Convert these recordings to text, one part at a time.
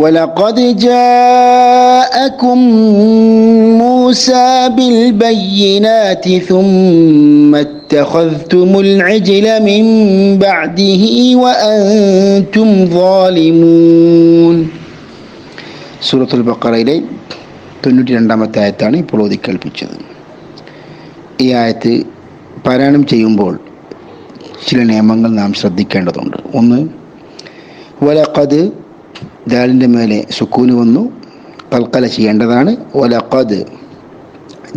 وَلَقَدْ جَاءَكُمْ مُوسَى بِالْبَيِّنَاتِ ثُمَّ اتَّخَذْتُمُ الْعِجْلَ مِنْ بَعْدِهِ وَأَنْتُمْ ظَالِمُونَ. സൂറത്തുൽ ബഖറയിലെ 92-ാമത്തെ ആയത്താണ് ഇപ്പോൾ ഓതി കേൾപ്പിച്ചത്. ഈ ആയത്ത് പാരായണം ചെയ്യുമ്പോൾ ചില നിയമങ്ങൾ നാം ശ്രദ്ധിക്കേണ്ടതുണ്ട്. ഒന്ന്, വലഖദ്, ദാലിൻ്റെ മേലെ സുക്കൂന് വന്നു, ഖൽഖല ചെയ്യേണ്ടതാണ്. വലഖദ്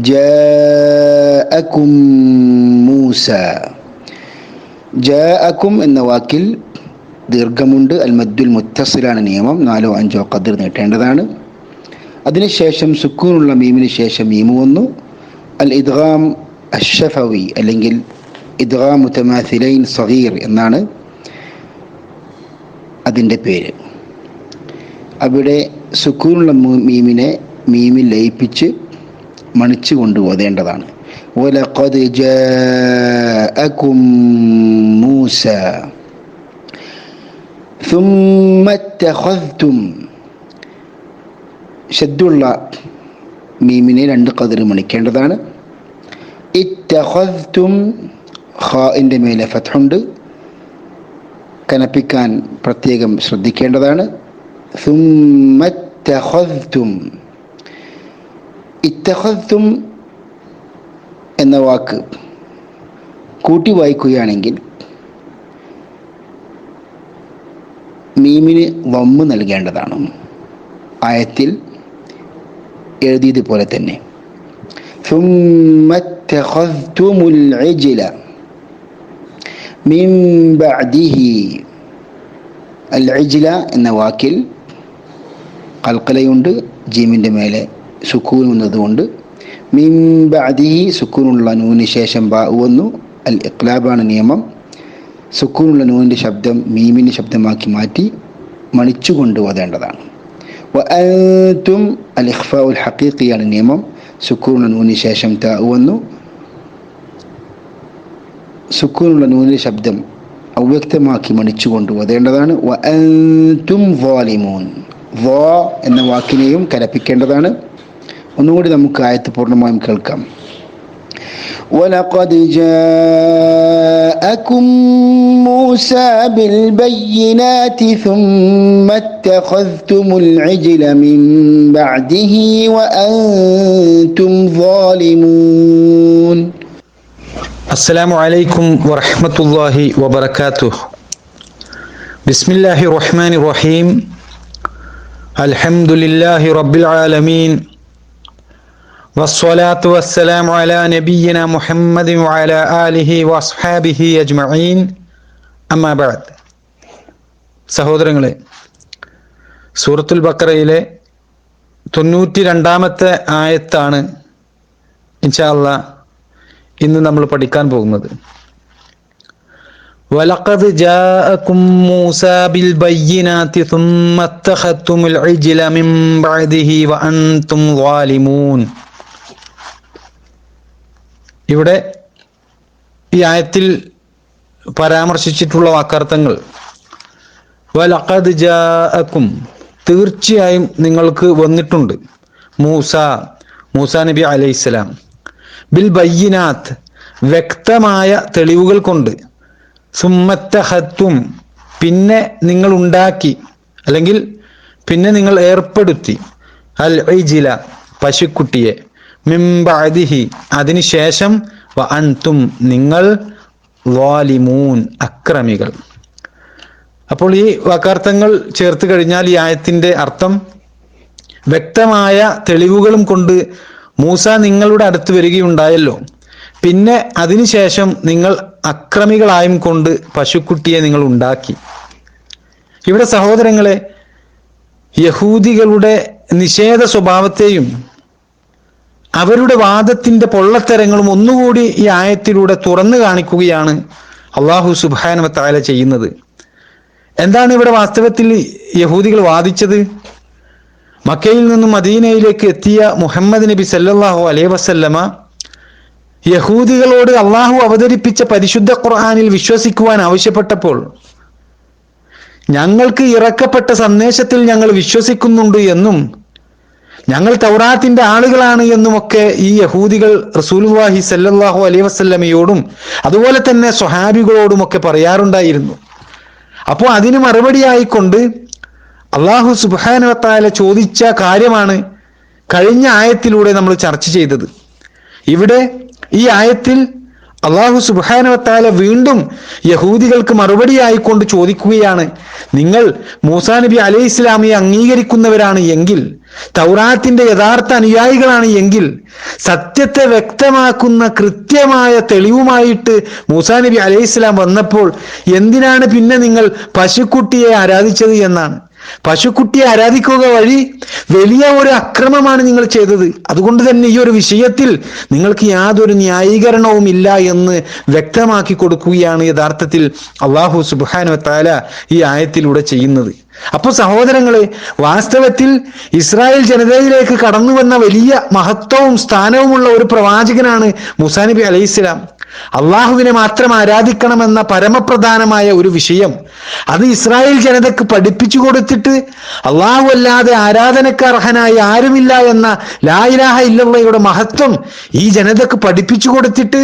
ജാഅകും മൂസ. ജാഅകും എന്ന വാക്കിൽ ദീർഘമുണ്ട്. അൽ മദ്ദുൽ മുത്തസിലാണ് നിയമം. 4 ഓ 5 ഓ ഖദർ നീട്ടേണ്ടതാണ്. അതിനുശേഷം സുക്കൂനുള്ള മീമിന് ശേഷം മീമു വന്നു. അൽ ഇദ്ഗാം അഷ്ശഫവി അല്ലെങ്കിൽ ഇദ്ഗാം മുതമാസിലൈൻ സഗീർ എന്നാണ് അതിൻ്റെ പേര്. അവിടെ സുക്കൂനുള്ള മീമിനെ മീമിൽ ലയിപ്പിച്ച് മണിച്ചു കൊണ്ട് ഓതേണ്ടതാണ്. വലഖദ് ജാഅകും മൂസ ثم اتخذتم. ഷദ്ദുള്ള മീമിനെ 2 ഖദർ മണിക്കേണ്ടതാണ്. ഇത്തഖദ്തും, ഖാഇൻ്റെ മേലെ ഫത്ഹുണ്ട്, കനപ്പിക്കാൻ പ്രത്യേകം ശ്രദ്ധിക്കേണ്ടതാണ്. ثم اتخذتم. ഇത്തഖദ്തും എന്ന വാക്ക് കൂട്ടി വായിക്കുകയാണെങ്കിൽ മീമിന് വമ്മ് നൽകേണ്ടതാണ്. ആയത്തിൽ എഴുതിയതുപോലെ തന്നെ ثم اتخذتم العجل من بعده. العجل എന്ന വാക്കിൽ ഖൽഖലയുണ്ട്, ജീമിൻ്റെ മേലെ സുക്കൂൻ വന്നതുകൊണ്ട് മിൻ ബഅദിഹി സുക്കൂനുള്ള നൂന് ശേഷം ബാ വന്നു. അൽ ഇഖ്ലാബാണ് നിയമം. സുക്കൂനുള്ള നൂനിൻ്റെ ശബ്ദം മീമിൻ്റെ ശബ്ദമാക്കി മാറ്റി മണിച്ചുകൊണ്ട് ഓതേണ്ടതാണ്. വഅൻതും, അൽ ഇഖ്ഫാഉൽ ഹഖീഖിയാണ് നിയമം. സുക്കൂനുള്ള നൂനിന് ശേഷം താ വന്നു. സുക്കൂനുള്ള നൂനിൻ്റെ ശബ്ദം അവ്യക്തമാക്കി മണിച്ചുകൊണ്ട് ഓതേണ്ടതാണ്. വഅൻതും ളാലിമൂൻ. വാ എന്ന വാക്കിനെയും കലപ്പിക്കേണ്ടതാണ്. ഒന്നുകൂടി നമുക്ക് ആയത്ത് പൂർണ്ണമായും കേൾക്കാം. وَلَقَدْ جَاءَكُمْ مُوسَى بِالْبَيِّنَاتِ ثُمَّ اتَّخَذْتُمُ الْعِجْلَ مِنْ بَعْدِهِ وَأَنْتُمْ ظَالِمُونَ. അസ്സലാമു അലൈക്കും വറഹ്മത്തുള്ളാഹി വബറകാതുഹു. ബിസ്മില്ലാഹിർ റഹ്മാനിർ റഹീം. അൽഹംദുലില്ലാഹി റബ്ബിൽ ആലമീൻ. വസ്സലാത്തു വസ്സലാമു അലാ നബിയ്യിനാ മുഹമ്മദിൻ വഅലാ ആലിഹി വഅസ്ഹാബിഹി അജ്മഈൻ. അമ്മാ ബഅദ്. സഹോദരങ്ങളെ, സൂറത്തുൽ ബഖറയിലെ 92-ാമത്തെ ആയത്താണ് ഇൻഷാ അല്ലാഹ് ഇന്ന് നമ്മൾ പഠിക്കാൻ പോകുന്നത്. വലഖദ് ജാഅകും മൂസാ ബിൽ ബയ്യിനാതി സുമ്മ അത്തഖദ്തുമുൽ ഇജ്ല മിൻ ബഅദിഹി വഅൻതും ളാലിമൂൻ. ഇവിടെ ഈ ആയത്തിൽ പരാമർശിച്ചിട്ടുള്ള വാക്കർത്ഥങ്ങൾ വലഖദ് ജാഅകും, തീർച്ചയായും നിങ്ങൾക്ക് വന്നിട്ടുണ്ട്, മൂസ നബി അലൈഹിസ്സലാം, ബിൽ ബയ്യിനാത്ത്, വ്യക്തമായ തെളിവുകൾ കൊണ്ട്, സുമ്മത്തഖത്തും, പിന്നെ നിങ്ങൾ ഉണ്ടാക്കി അല്ലെങ്കിൽ പിന്നെ നിങ്ങൾ ഏർപ്പെടുത്തി, അൽ ഇജ്ല, പശുക്കുട്ടിയെ, മിൻ ബഅദിഹി, അതിനുശേഷം, വ അൻതും, നിങ്ങൾ, ളാലിമൂൻ, അക്രമികൾ. അപ്പോൾ ഈ വാക്കാർത്ഥങ്ങൾ ചേർത്ത് കഴിഞ്ഞാൽ ഈ ആയത്തിന്റെ അർത്ഥം, വ്യക്തമായ തെളിവുകളും കൊണ്ട് മൂസ നിങ്ങളുടെ അടുത്ത് വരികയുണ്ടായല്ലോ, പിന്നെ അതിനുശേഷം നിങ്ങൾ അക്രമികളായും കൊണ്ട് പശുക്കുട്ടിയെ നിങ്ങൾ ഉണ്ടാക്കി. ഇവിടെ സഹോദരങ്ങളെ, യഹൂദികളുടെ നിഷേധ സ്വഭാവത്തെയും അവരുടെ വാദത്തിന്റെ പൊള്ളത്തരങ്ങളും ഒന്നുകൂടി ഈ ആയത്തിലൂടെ തുറന്നു കാണിക്കുകയാണ് അല്ലാഹു സുബ്ഹാനഹു വ തആല ചെയ്യുന്നത്. എന്താണ് ഇവിടെ വാസ്തവത്തിൽ യഹൂദികൾ വാദിച്ചത്? മക്കയിൽ നിന്നും മദീനയിലേക്ക് എത്തിയ മുഹമ്മദ് നബി സല്ലല്ലാഹു അലൈഹി വസല്ലമ യഹൂദികളോട് അള്ളാഹു അവതരിപ്പിച്ച പരിശുദ്ധ ഖുർആനിൽ വിശ്വസിക്കുവാൻ ആവശ്യപ്പെട്ടപ്പോൾ ഞങ്ങൾക്ക് ഇറക്കപ്പെട്ട സന്ദേശത്തിൽ ഞങ്ങൾ വിശ്വസിക്കുന്നുണ്ട് എന്നും ഞങ്ങൾ തൗറാത്തിന്റെ ആളുകളാണ് എന്നുമൊക്കെ ഈ യഹൂദികൾ റസൂലുള്ളാഹി സ്വല്ലല്ലാഹു അലൈഹി വസല്ലമയോടും അതുപോലെ തന്നെ സ്വഹാബികളോടുമൊക്കെ പറയാറുണ്ടായിരുന്നു. അപ്പോൾ അതിന് മറുപടിയായിക്കൊണ്ട് അള്ളാഹു സുബ്ഹാനഹു വ തആല ചോദിച്ച കാര്യമാണ് കഴിഞ്ഞ ആയത്തിലൂടെ നമ്മൾ ചർച്ച ചെയ്തത്. ഇവിടെ ഈ ആയത്തിൽ അള്ളാഹു സുബ്ഹാനഹു വ തആല വീണ്ടും യഹൂദികൾക്ക് മറുപടിയായിക്കൊണ്ട് ചോദിക്കുകയാണ്, നിങ്ങൾ മൂസാ നബി അലൈഹി ഇസ്ലാമിയെ അംഗീകരിക്കുന്നവരാണ് എങ്കിൽ, തൗറാത്തിന്റെ യഥാർത്ഥ അനുയായികളാണ് എങ്കിൽ, സത്യത്തെ വ്യക്തമാക്കുന്ന കൃത്യമായ തെളിവുമായിട്ട് മൂസാ നബി അലൈഹി ഇസ്ലാം വന്നപ്പോൾ എന്തിനാണ് പിന്നെ നിങ്ങൾ പശുക്കുട്ടിയെ ആരാധിച്ചത് എന്നാണ്. പശുക്കുട്ടിയെ ആരാധിക്കുക വഴി വലിയ ഒരു അക്രമമാണ് നിങ്ങൾ ചെയ്തത്. അതുകൊണ്ട് തന്നെ ഈ ഒരു വിഷയത്തിൽ നിങ്ങൾക്ക് യാതൊരു ന്യായീകരണവും ഇല്ല എന്ന് വ്യക്തമാക്കി കൊടുക്കുകയാണ് യഥാർത്ഥത്തിൽ അല്ലാഹു സുബ്ഹാനഹു വ തആല ഈ ആയത്തിലൂടെ ചെയ്യുന്നത്. അപ്പൊ സഹോദരങ്ങളെ, വാസ്തവത്തിൽ ഇസ്രായേൽ ജനതയിലേക്ക് കടന്നു വന്ന വലിയ മഹത്വവും സ്ഥാനവുമുള്ള ഒരു പ്രവാചകനാണ് മൂസാ നബി അലൈഹിസ്സലാം. അള്ളാഹുവിനെ മാത്രം ആരാധിക്കണമെന്ന പരമപ്രധാനമായ ഒരു വിഷയം അത് ഇസ്രായേൽ ജനതക്ക് പഠിപ്പിച്ചു കൊടുത്തിട്ട് അള്ളാഹു അല്ലാതെ ആരാധനക്ക് അർഹനായി ആരുമില്ല എന്ന ലാ ഇലാഹ ഇല്ലല്ലാഹയുടെ മഹത്വം ഈ ജനതക്ക് പഠിപ്പിച്ചു കൊടുത്തിട്ട്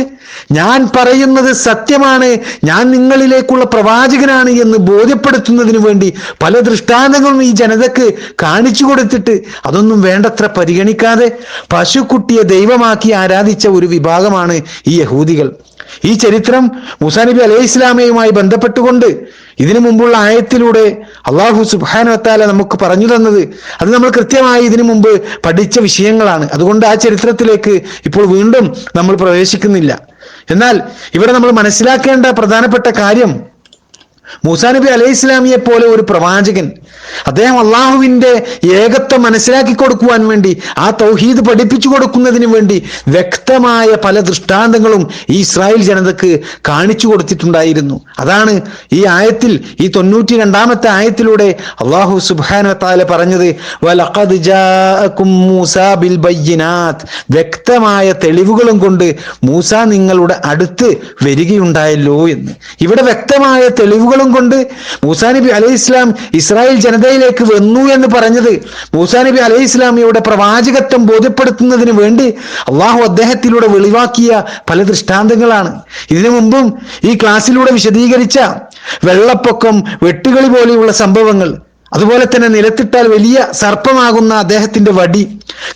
ഞാൻ പറയുന്നത് സത്യമാണ്, ഞാൻ നിങ്ങളിലേക്കുള്ള പ്രവാചകനാണ് എന്ന് ബോധ്യപ്പെടുത്തുന്നതിന് വേണ്ടി പല ദൃഷ്ടാന്തങ്ങളും ഈ ജനതക്ക് കാണിച്ചു കൊടുത്തിട്ട് അതൊന്നും വേണ്ടത്ര പരിഗണിക്കാതെ പശുക്കുട്ടിയെ ദൈവമാക്കി ആരാധിച്ച ഒരു വിഭാഗമാണ് ഈ യഹൂദികൾ. ഈ ചരിത്രം മൂസാ നബി അലൈഹി ഇസ്ലാമയുമായി ബന്ധപ്പെട്ടുകൊണ്ട് ഇതിനു മുമ്പുള്ള ആയത്തിലൂടെ അള്ളാഹു സുബ്ഹാനഹു വ തആല നമുക്ക് പറഞ്ഞു തന്നത് അത് നമ്മൾ കൃത്യമായി ഇതിനു മുമ്പ് പഠിച്ച വിഷയങ്ങളാണ്. അതുകൊണ്ട് ആ ചരിത്രത്തിലേക്ക് ഇപ്പോൾ വീണ്ടും നമ്മൾ പ്രവേശിക്കുന്നില്ല. എന്നാൽ ഇവിടെ നമ്മൾ മനസ്സിലാക്കേണ്ട പ്രധാനപ്പെട്ട കാര്യം, മൂസാ നബി അലൈഹി ഇസ്ലാമിയെ പോലെ ഒരു പ്രവാചകൻ, അദ്ദേഹം അള്ളാഹുവിന്റെ ഏകത്വം മനസ്സിലാക്കി കൊടുക്കുവാൻ വേണ്ടി, ആ തൗഹീദ് പഠിപ്പിച്ചു കൊടുക്കുന്നതിന് വേണ്ടി വ്യക്തമായ പല ദൃഷ്ടാന്തങ്ങളും ഈ ഇസ്രായേൽ ജനതക്ക് കാണിച്ചു കൊടുത്തിട്ടുണ്ടായിരുന്നു. അതാണ് ഈ ആയത്തിൽ, ഈ 92-ാമത്തെ ആയത്തിലൂടെ അള്ളാഹു സുബ്ഹാനഹു വ തആല പറഞ്ഞത്, വലഖദ് ജാഅകും മൂസാ ബിൽ ബയ്യിനാത്ത്, വ്യക്തമായ തെളിവുകളും കൊണ്ട് മൂസ നിങ്ങളുടെ അടുത്ത് വരികയുണ്ടായല്ലോ എന്ന്. ഇവിടെ വ്യക്തമായ തെളിവുകളും കൊണ്ട് മൂസാ നബി അലൈഹി ഇസ്ലാം ഇസ്രായേൽ ജനതയിലേക്ക് വന്നു എന്ന് പറഞ്ഞത് മൂസാ നബി അലൈഹി ഇസ്ലാമിയുടെ പ്രവാചകത്വം ബോധ്യപ്പെടുത്തുന്നതിന് വേണ്ടി അള്ളാഹു അദ്ദേഹത്തിലൂടെ വെളിവാക്കിയ പല ദൃഷ്ടാന്തങ്ങളാണ്. ഇതിനു മുമ്പും ഈ ക്ലാസ്സിലൂടെ വിശദീകരിച്ച വെള്ളപ്പൊക്കം, വെട്ടുകളി പോലെയുള്ള സംഭവങ്ങൾ, അതുപോലെ തന്നെ നിലത്തിട്ടാൽ വലിയ സർപ്പമാകുന്ന അദ്ദേഹത്തിന്റെ വടി,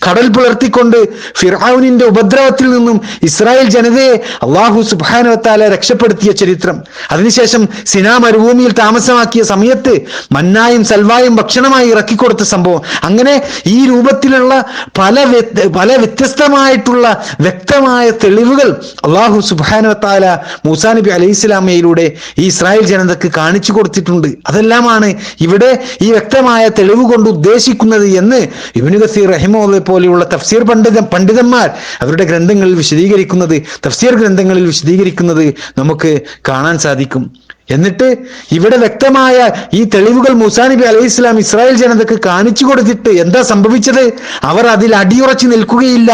കടൽ പുലർത്തിക്കൊണ്ട് ഫിർഔനിന്റെ ഉപദ്രവത്തിൽ നിന്നും ഇസ്രായേൽ ജനതയെ അള്ളാഹു സുബ്ഹാനഹു വ തആല രക്ഷപ്പെടുത്തിയ ചരിത്രം, അതിനുശേഷം സിനാ മരുഭൂമിയിൽ താമസമാക്കിയ സമയത്ത് മന്നായും സൽവായും ഭക്ഷണമായി ഇറക്കിക്കൊടുത്ത സംഭവം, അങ്ങനെ ഈ രൂപത്തിലുള്ള പല വ്യത്യസ്തമായിട്ടുള്ള വ്യക്തമായ തെളിവുകൾ അള്ളാഹു സുബ്ഹാനഹു വ തആല മൂസാ നബി അലൈഹി ഇസ്ലാമയിലൂടെ ഈ ഇസ്രായേൽ ജനതക്ക് കാണിച്ചു കൊടുത്തിട്ടുണ്ട്. അതെല്ലാമാണ് ഇവിടെ ഈ വ്യക്തമായ തെളിവ് കൊണ്ട് ഉദ്ദേശിക്കുന്നത് എന്ന് ഇബ്നു കസീർ റഹിമഹുല്ലാഹ് പോലെയുള്ള തഫ്സീർ പണ്ഡിതന്മാർ അവരുടെ ഗ്രന്ഥങ്ങളിൽ വിശദീകരിക്കുന്നത്, തഫ്സീർ ഗ്രന്ഥങ്ങളിൽ വിശദീകരിക്കുന്നത് നമുക്ക് കാണാൻ സാധിക്കും. എന്നിട്ട് ഇവിടെ വ്യക്തമായ ഈ തെളിവുകൾ മൂസാ നബി അലൈഹി ഇസ്ലാം ഇസ്രായേൽ ജനതക്ക് കാണിച്ചു കൊടുത്തിട്ട് എന്താ സംഭവിച്ചത്? അവർ അതിൽ അടിയുറച്ച് നിൽക്കുകയില്ല,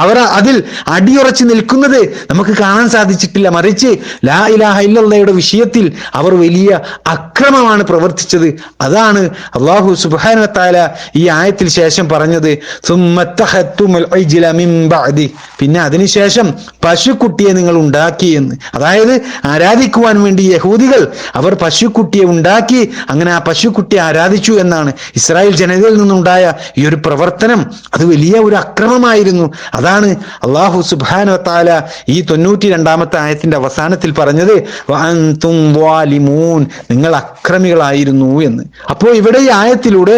അവർ അതിൽ അടിയുറച്ച് നിൽക്കുന്നത് നമുക്ക് കാണാൻ സാധിച്ചിട്ടില്ല. മറിച്ച് ലാ ഇലാഹ ഇല്ലല്ലാഹയുടെ വിഷയത്തിൽ അവർ വലിയ അക്രമമാണ് പ്രവർത്തിച്ചത്. അതാണ് അല്ലാഹു സുബ്ഹാനഹു വ തആല ഈ ആയത്തിൽ ശേഷം പറഞ്ഞത്, സുമ്മത്തഖത്തുമുൽ ഇജ്ല മിൻ ബഅദി, പിന്നെ അതിനുശേഷം പശുക്കുട്ടിയെ നിങ്ങൾ ഉണ്ടാക്കി എന്ന്. അതായത് ആരാധിക്കുവാൻ വേണ്ടി യഹൂദികൾ അവർ പശുക്കുട്ടിയെ ഉണ്ടാക്കി, അങ്ങനെ ആ പശുക്കുട്ടിയെ ആരാധിച്ചു എന്നാണ്. ഇസ്രായേൽ ജനതയിൽ നിന്നുണ്ടായ ഈ ഒരു പ്രവർത്തനം അത് വലിയ ഒരു അക്രമമായിരുന്നു. അതാണ് അല്ലാഹു സുബ്ഹാനഹു വ തആല ഈ 92-ാമത്തെ ആയത്തിന്റെ അവസാനത്തിൽ പറഞ്ഞത്, വഅൻതും വാലിമൂൻ, നിങ്ങൾ അക്രമികളായിരുന്നു എന്ന്. അപ്പോൾ ഇവിടെ ഈ ആയത്തിലൂടെ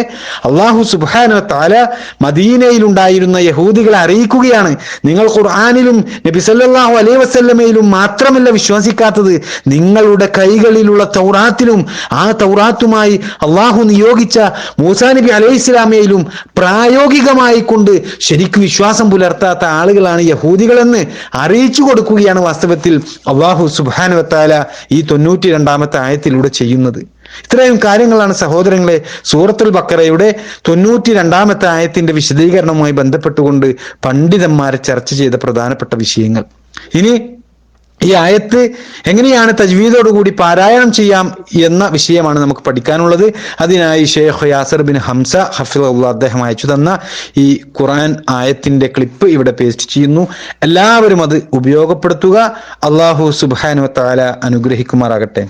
അല്ലാഹു സുബ്ഹാനഹു വ തആല മദീനയിൽ ഉണ്ടായിരുന്ന യഹൂദികളെ അറിയിക്കുകയാണ്, നിങ്ങൾ ഖുർആനിലും നബി സല്ലല്ലാഹു അലൈഹി വസല്ലമയിലും മാത്രമല്ല വിശ്വസിക്കാത്തത്, നിങ്ങളുടെ കൈകളിലുള്ള തൗറാത്തിലും ആ തൗറാത്തുമായി അള്ളാഹു നിയോഗിച്ച മൂസാ നബി അലൈഹി ഇസ്ലാമയിലും പ്രായോഗികമായി കൊണ്ട് ശരിക്കും വിശ്വാസം പുലർത്താത്ത ആളുകളാണ് യഹൂദികളെന്ന് അറിയിച്ചു കൊടുക്കുകയാണ് വാസ്തവത്തിൽ അള്ളാഹു സുബ്ഹാനഹു വ തആല ഈ 92-ാമത്തെ ആയത്തിലൂടെ ചെയ്യുന്നത്. ഇത്രയും കാര്യങ്ങളാണ് സഹോദരങ്ങളെ സൂറത്തുൽ ബഖറയുടെ 92-ാമത്തെ ആയത്തിന്റെ വിശദീകരണവുമായി ബന്ധപ്പെട്ടുകൊണ്ട് പണ്ഡിതന്മാരെ ചർച്ച ചെയ്ത പ്രധാനപ്പെട്ട വിഷയങ്ങൾ. ഇനി ഈ ആയത്ത് എങ്ങനെയാണ് തജ്വീദോടുകൂടി പാരായണം ചെയ്യാം എന്ന വിഷയമാണ് നമുക്ക് പഠിക്കാനുള്ളത്. അതിനായി ഷെയ്ഖ് യാസിർ ബിൻ ഹംസ ഹഫിളഹുല്ലാഹ് അദ്ദേഹം അയച്ചു തന്ന ഈ ഖുർആൻ ആയത്തിന്റെ ക്ലിപ്പ് ഇവിടെ പേസ്റ്റ് ചെയ്യുന്നു. എല്ലാവരും അത് ഉപയോഗപ്പെടുത്തുക. അല്ലാഹു സുബ്ഹാനഹു വ തആല അനുഗ്രഹിക്കുമാറാകട്ടെ.